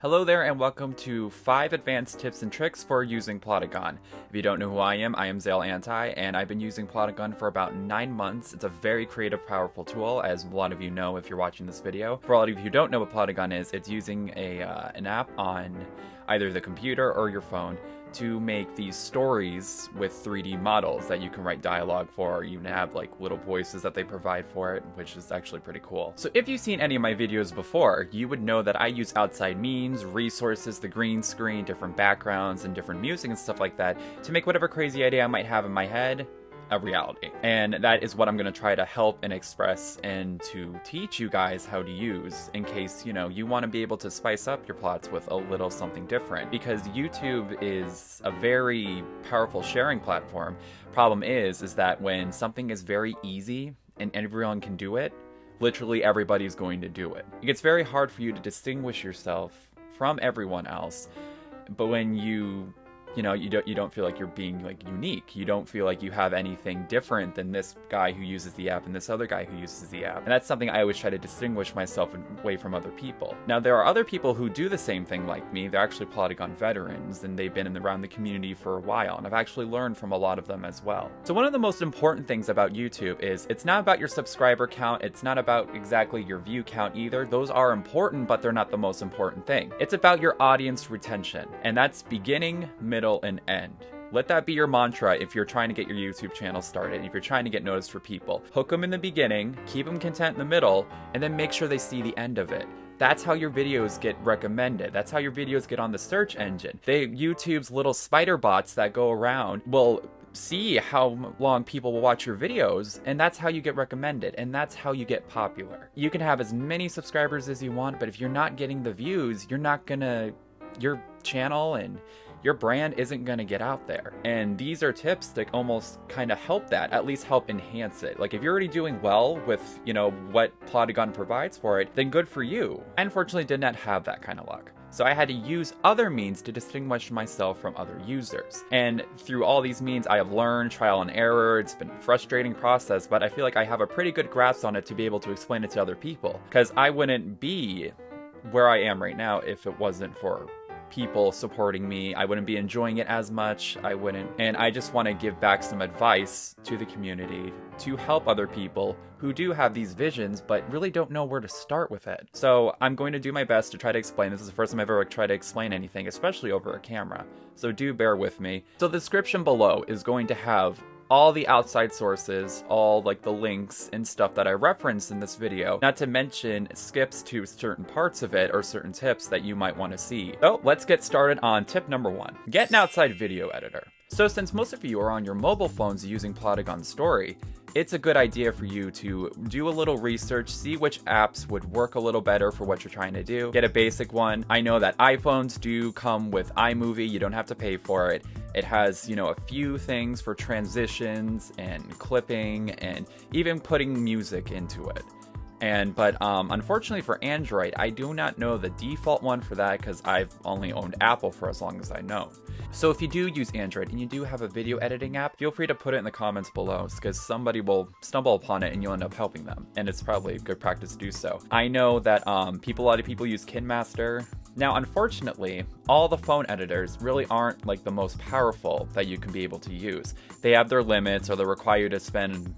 Hello there and welcome to 5 advanced tips and tricks for using Plotagon. If you don't know who I am Zale and I've been using Plotagon for about 9 months. It's a very creative, powerful tool, as a lot of you know if you're watching this video. For all of you who don't know what Plotagon is, it's using an app on either the computer or your phone to make these stories with 3D models that you can write dialogue for, or even have like little voices that they provide for it, which is actually pretty cool. So if you've seen any of my videos before, you would know that I use outside means, resources, the green screen, different backgrounds, and different music and stuff like that to make whatever crazy idea I might have in my head a reality. And that is what I'm going to try to help and express and to teach you guys how to use, in case, you want to be able to spice up your plots with a little something different. Because YouTube is a very powerful sharing platform. Problem is that when something is very easy and everyone can do it, literally everybody's going to do it. It gets very hard for you to distinguish yourself from everyone else. But when you don't feel like you're being like unique. You don't feel like you have anything different than this guy who uses the app and this other guy who uses the app. And that's something I always try to distinguish myself away from other people. Now, there are other people who do the same thing like me. They're actually Plotagon veterans, and they've been around the community for a while, and I've actually learned from a lot of them as well. So one of the most important things about YouTube is it's not about your subscriber count. It's not about exactly your view count either. Those are important, but they're not the most important thing. It's about your audience retention, and that's beginning, middle, and end. Let that be your mantra if you're trying to get your YouTube channel started, if you're trying to get noticed for people. Hook them in the beginning, keep them content in the middle, and then make sure they see the end of it. That's how your videos get recommended. That's how your videos get on the search engine. YouTube's little spider bots that go around will see how long people will watch your videos, and that's how you get recommended, and that's how you get popular. You can have as many subscribers as you want, but if you're not getting the views, your channel and your brand isn't going to get out there. And these are tips that almost kind of help that, at least help enhance it. Like if you're already doing well with, what Plotagon provides for it, then good for you. I unfortunately did not have that kind of luck. So I had to use other means to distinguish myself from other users. And through all these means, I have learned trial and error. It's been a frustrating process, but I feel like I have a pretty good grasp on it to be able to explain it to other people. Because I wouldn't be where I am right now if it wasn't for people supporting me. I wouldn't be enjoying it as much. And I just want to give back some advice to the community to help other people who do have these visions but really don't know where to start with it. So I'm going to do my best to try to explain. This is the first time I've ever tried to explain anything, especially over a camera. So do bear with me. So the description below is going to have all the outside sources, all like the links and stuff that I referenced in this video, not to mention skips to certain parts of it or certain tips that you might want to see. So let's get started on tip number 1. Get an outside video editor. So since most of you are on your mobile phones using Plotagon Story, it's a good idea for you to do a little research, see which apps would work a little better for what you're trying to do. Get a basic one. I know that iPhones do come with iMovie. You don't have to pay for it. It has, a few things for transitions and clipping and even putting music into it. But unfortunately for Android, I do not know the default one for that because I've only owned Apple for as long as I know. So if you do use Android and you do have a video editing app, feel free to put it in the comments below because somebody will stumble upon it and you'll end up helping them. And it's probably good practice to do so. I know that a lot of people use KineMaster. Now, unfortunately, all the phone editors really aren't like the most powerful that you can be able to use. They have their limits, or they require you to spend,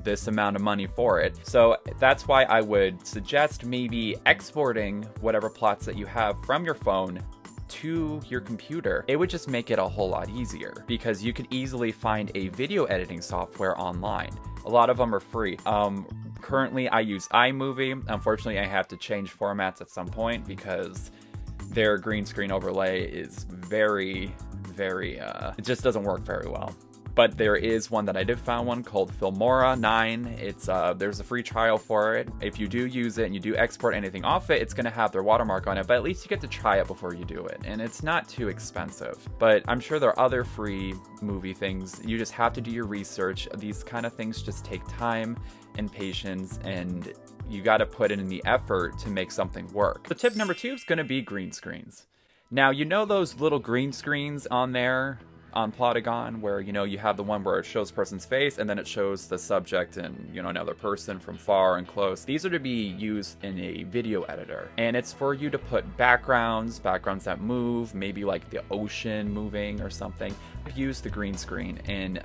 this amount of money for it. So that's why I would suggest maybe exporting whatever plots that you have from your phone to your computer. It would just make it a whole lot easier because you could easily find a video editing software online. A lot of them are free. Currently, I use iMovie. Unfortunately, I have to change formats at some point because their green screen overlay is very, it just doesn't work very well. But there is one that I did find one called Filmora 9. It's there's a free trial for it. If you do use it and you do export anything off it, it's going to have their watermark on it, but at least you get to try it before you do it. And it's not too expensive. But I'm sure there are other free movie things. You just have to do your research. These kind of things just take time and patience, and you got to put in the effort to make something work. So tip number 2 is going to be green screens. Now, those little green screens on there on Plotagon where, you know, you have the one where it shows person's face and then it shows the subject and, you know, another person from far and close. These are to be used in a video editor, and it's for you to put backgrounds that move, maybe like the ocean moving or something. I've used the green screen in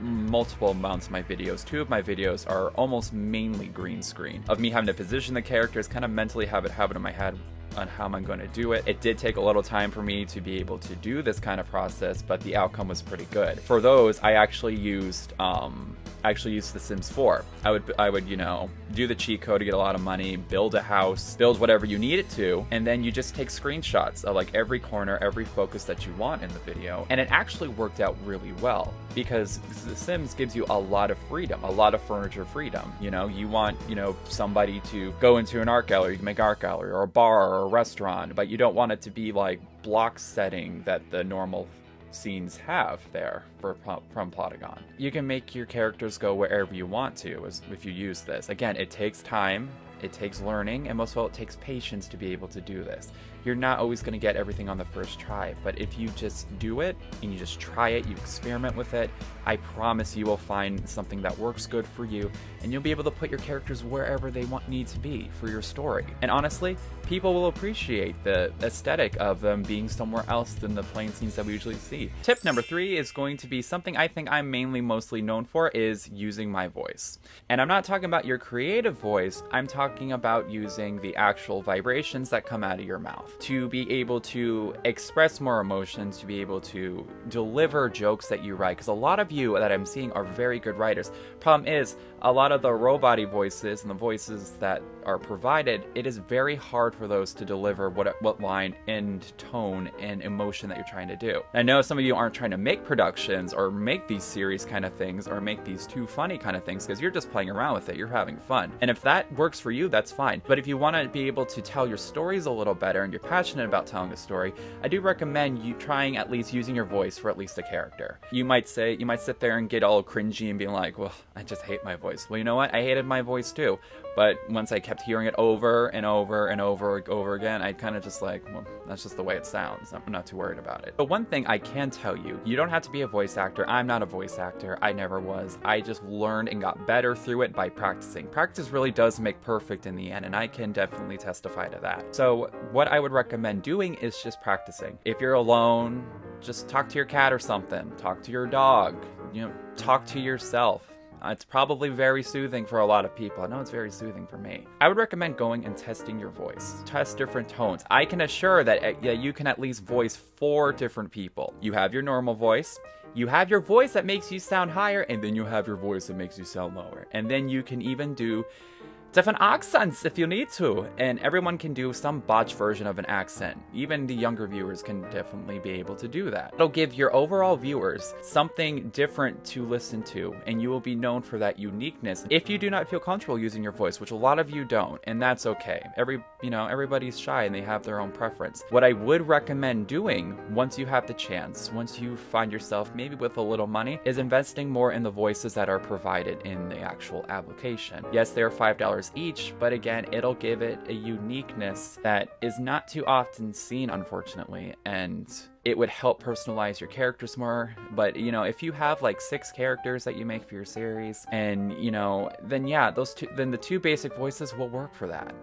multiple amounts of my videos. 2 of my videos are almost mainly green screen, of me having to position the characters, kind of mentally have it in my head on how I'm going to do it. It did take a little time for me to be able to do this kind of process, but the outcome was pretty good. For those, I actually used The Sims 4. I would, you know, do the cheat code to get a lot of money, build a house, build whatever you need it to, and then you just take screenshots of like every corner, every focus that you want in the video. And it actually worked out really well because The Sims gives you a lot of freedom, a lot of furniture freedom. You know, you want, you know, somebody to go into an art gallery, you can make art gallery, or a bar or a restaurant, but you don't want it to be like block setting that the normal scenes have there from Plotagon. You can make your characters go wherever you want to if you use this. Again, it takes time, it takes learning, and most of all, it takes patience to be able to do this. You're not always going to get everything on the first try, but if you just do it and you just try it, you experiment with it, I promise you will find something that works good for you, and you'll be able to put your characters wherever they need to be for your story. And honestly, people will appreciate the aesthetic of them being somewhere else than the plain scenes that we usually see. Tip number 3 is going to be something I think I'm mostly known for, is using my voice. And I'm not talking about your creative voice, I'm talking about using the actual vibrations that come out of your mouth to be able to express more emotions, to be able to deliver jokes that you write, because a lot of you that I'm seeing are very good writers. Problem is, a lot of the robot-y voices and the voices that are provided, it is very hard for those to deliver what line and tone and emotion that you're trying to do. I know some of you aren't trying to make productions or make these series kind of things or make these too funny kind of things because you're just playing around with it, you're having fun. And if that works for you, that's fine. But if you want to be able to tell your stories a little better and you're passionate about telling a story, I do recommend you trying at least using your voice for at least a character. You might sit there and get all cringy and be like, well, I just hate my voice. Well, you know what? I hated my voice too. But once I kept hearing it over and over and over again, I kind of just like, well, that's just the way it sounds. I'm not too worried about it. But one thing I can tell you, you don't have to be a voice actor. I'm not a voice actor. I never was. I just learned and got better through it by practicing. Practice really does make perfect in the end, and I can definitely testify to that. So what I would recommend doing is just practicing. If you're alone, just talk to your cat or something. Talk to your dog. You know, talk to yourself. It's probably very soothing for a lot of people. I know it's very soothing for me. I would recommend going and testing your voice. Test different tones. I can assure that you can at least voice 4 different people. You have your normal voice, you have your voice that makes you sound higher, and then you have your voice that makes you sound lower. And then you can even do different accents if you need to, and everyone can do some botched version of an accent. Even the younger viewers can definitely be able to do that. It'll give your overall viewers something different to listen to, and you will be known for that uniqueness if you do not feel comfortable using your voice, which a lot of you don't, and that's okay. Everybody's shy and they have their own preference. What I would recommend doing once you have the chance, once you find yourself maybe with a little money, is investing more in the voices that are provided in the actual application. Yes, they are $5 each, but again, it'll give it a uniqueness that is not too often seen, unfortunately, and it would help personalize your characters more. But if you have like 6 characters that you make for your series, and then yeah, then the 2 basic voices will work for that.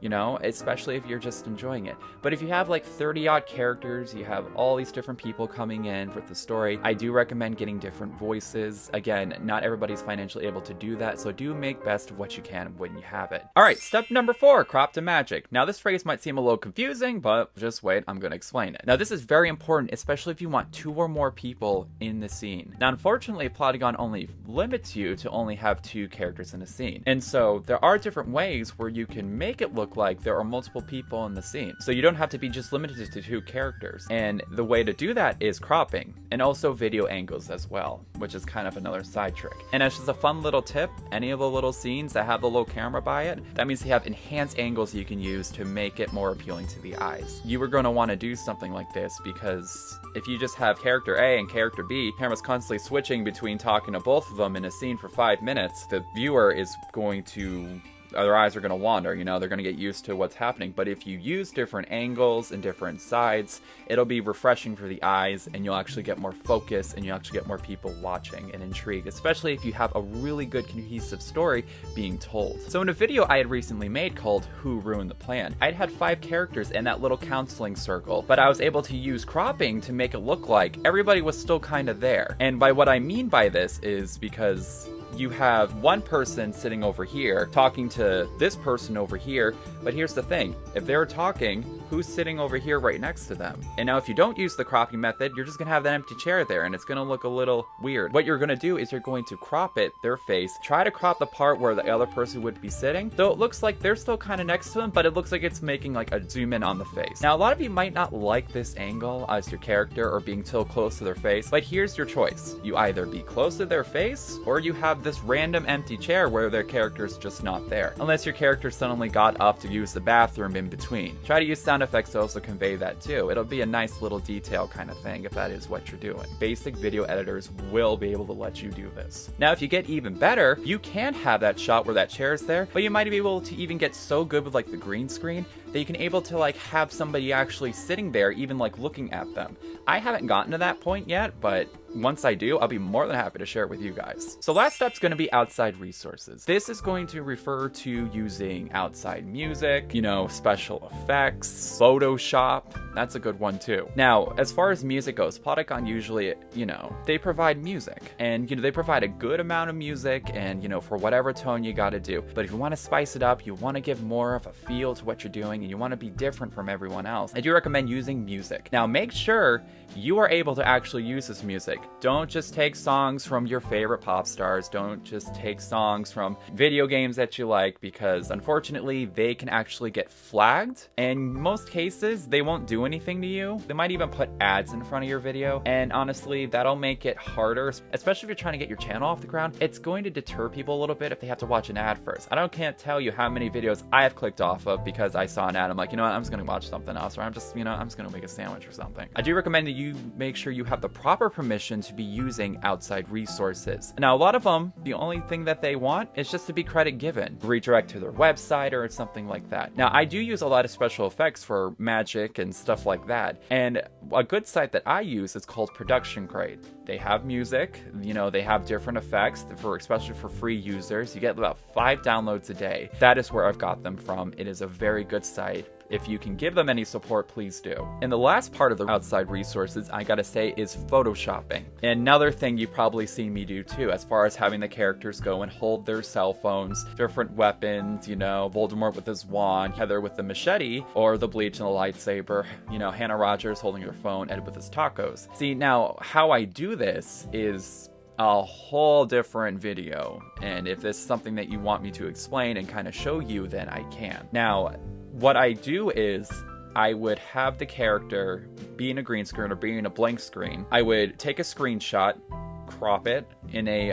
Especially if you're just enjoying it. But if you have like 30 odd characters, you have all these different people coming in for the story, I do recommend getting different voices. Again, not everybody's financially able to do that, so do make best of what you can when you have it. All right, step number 4, crop to magic. Now this phrase might seem a little confusing, but just wait, I'm going to explain it. Now this is very important, especially if you want 2 or more people in the scene. Now unfortunately, Plotagon only limits you to only have 2 characters in a scene. And so there are different ways where you can make it look like there are multiple people in the scene. So you don't have to be just limited to 2 characters. And the way to do that is cropping, and also video angles as well, which is kind of another side trick. And as just a fun little tip, any of the little scenes that have the little camera by it, that means they have enhanced angles you can use to make it more appealing to the eyes. You are going to want to do something like this because if you just have character A and character B, camera's constantly switching between talking to both of them in a scene for 5 minutes, the viewer is going to their eyes are going to wander, you know, they're going to get used to what's happening. But if you use different angles and different sides, it'll be refreshing for the eyes, and you'll actually get more focus, and you'll actually get more people watching and intrigued, especially if you have a really good cohesive story being told. So in a video I had recently made called Who Ruined the Plan, I'd had 5 characters in that little counseling circle, but I was able to use cropping to make it look like everybody was still kind of there. And by what I mean by this is because you have one person sitting over here talking to this person over here, but here's the thing, if they're talking, who's sitting over here right next to them? And now if you don't use the cropping method, you're just gonna have that empty chair there, and it's gonna look a little weird. What you're gonna do is you're going to crop it, their face, try to crop the part where the other person would be sitting, so it looks like they're still kind of next to them, but it looks like it's making like a zoom in on the face. Now a lot of you might not like this angle as your character or being so close to their face, but here's your choice. You either be close to their face, or you have this random empty chair where their character's just not there. Unless your character suddenly got up to use the bathroom in between. Try to use sound effects to also convey that too. It'll be a nice little detail kind of thing if that is what you're doing. Basic video editors will be able to let you do this. Now if you get even better, you can have that shot where that chair is there, but you might be able to even get so good with like the green screen that you can able to like have somebody actually sitting there even like looking at them. I haven't gotten to that point yet, but once I do, I'll be more than happy to share it with you guys. So last step's going to be outside resources. This is going to refer to using outside music, you know, special effects, Photoshop. That's a good one too. Now, as far as music goes, Plotagon usually, you know, they provide music, and you know, they provide a good amount of music, and you know, for whatever tone you got to do. But if you want to spice it up, you want to give more of a feel to what you're doing, and you want to be different from everyone else, I do recommend using music. Now, make sure you are able to actually use this music. Don't just take songs from your favorite pop stars. Don't just take songs from video games that you like, because unfortunately they can actually get flagged, and in most cases they won't do anything to you. They might even put ads in front of your video, and honestly that'll make it harder, especially if you're trying to get your channel off the ground. It's going to deter people a little bit if they have to watch an ad first. Can't tell you how many videos I have clicked off of because I saw an ad. I'm like, you know what, I'm just gonna watch something else, or I'm just gonna make a sandwich or something. I do recommend that you make sure you have the proper permission to be using outside resources. Now, a lot of them, the only thing that they want is just to be credit given, redirect to their website or something like that. Now, I do use a lot of special effects for magic and stuff like that, and a good site that I use is called Production Crate. They have music, you know, they have different effects especially for free users. You get about 5 downloads a day. That is where I've got them from. It is a very good site. If you can give them any support, please do. And the last part of the outside resources, I gotta say, is photoshopping. Another thing you've probably seen me do too, as far as having the characters go and hold their cell phones, different weapons, you know, Voldemort with his wand, Heather with the machete, or the Bleach and the lightsaber, you know, Hannah Rogers holding her phone, Ed with his tacos. See, now, how I do this is a whole different video, and if this is something that you want me to explain and kind of show you, then I can. Now, what I do is I would have the character be in a green screen or be in a blank screen. I would take a screenshot, crop it in a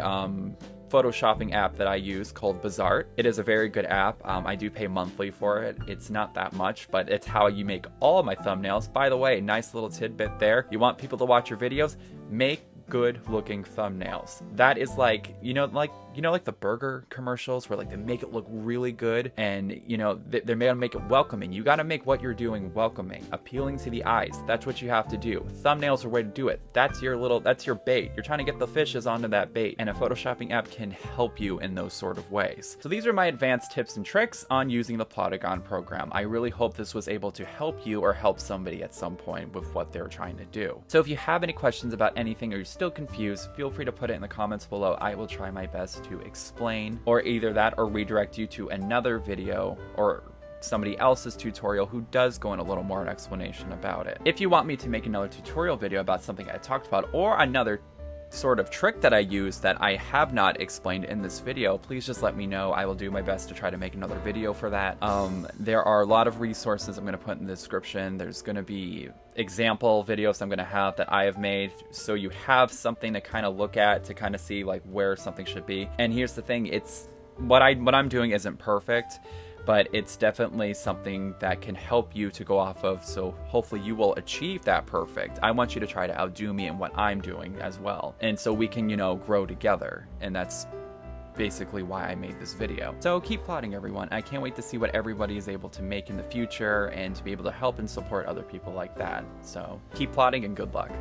photoshopping app that I use called Bizarre. It is a very good app. I do pay monthly for it. It's not that much, but it's how you make all of my thumbnails. By the way, nice little tidbit there. You want people to watch your videos? Make good looking thumbnails. That is like, you know, like the burger commercials where like they make it look really good, and you know, they're made to make it welcoming. You got to make what you're doing welcoming, appealing to the eyes. That's what you have to do. Thumbnails are a way to do it. That's your bait. You're trying to get the fishes onto that bait, and a photoshopping app can help you in those sort of ways. So these are my advanced tips and tricks on using the Plotagon program. I really hope this was able to help you or help somebody at some point with what they're trying to do. So if you have any questions about anything, or you're still confused, feel free to put it in the comments below. I will try my best to explain, or either that or redirect you to another video or somebody else's tutorial who does go in a little more explanation about it. If you want me to make another tutorial video about something I talked about, or another sort of trick that I use that I have not explained in this video, please just let me know. I will do my best to try to make another video for that. There are a lot of resources I'm going to put in the description. There's going to be example videos I'm going to have that I have made, so you have something to kind of look at to kind of see like where something should be. And here's the thing, it's what I'm doing isn't perfect, but it's definitely something that can help you to go off of, so hopefully you will achieve that perfect. I want you to try to outdo me in what I'm doing as well, and so we can, you know, grow together, and that's basically why I made this video. So keep plotting, everyone. I can't wait to see what everybody is able to make in the future and to be able to help and support other people like that. So keep plotting and good luck.